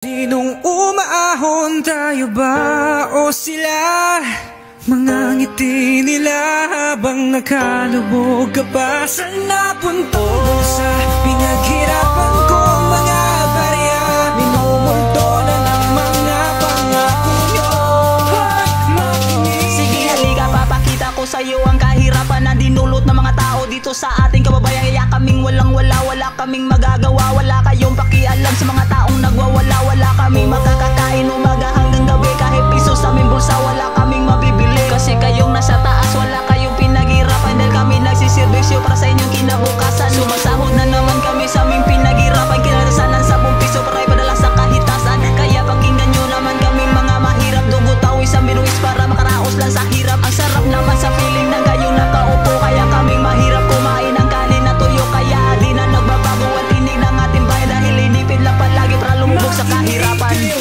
Sinong umaahon, tayo ba o sila? Mga ngiti nila habang nakalubog ka pa. Saan napunto sa pinaghirapan ko mga barya? Minumulto na ng mga pangako nyo. Sige halika, papakita ko sa'yo ang kahirapan na dinulot ng mga tao dito sa ating kababayan. Kaya kaming walang-wala, wala kaming magagawa. Wala kayong pakialam sa mga taong nagwawala. Wala kaming makakakain umaga hanggang gabi. Kahit piso sa aming bulsa wala kaming mabibili. Kasi kayong nasa taas, wala kayong pinaghirapan. Dahil kami nagsiservisyo para sa inyong kinabukasan. Sumasahod na naman kami sa aming pinaghirapan. Kinalasanan sa buong piso para ipadala sa kahitasan. Kaya pakinggan nyo naman kaming mga mahirap. Dugot awis sa miruis para makaraos lang sa hirap. Ang sarap naman sa feeling ng kayong nakaupo. Kaya kaming mahirap kumain ng kanin na tuyo. Kaya di na nagbabago ang tinig ng ating bayan. Dahil inipid lang palagi para lumubog sa kahirapan.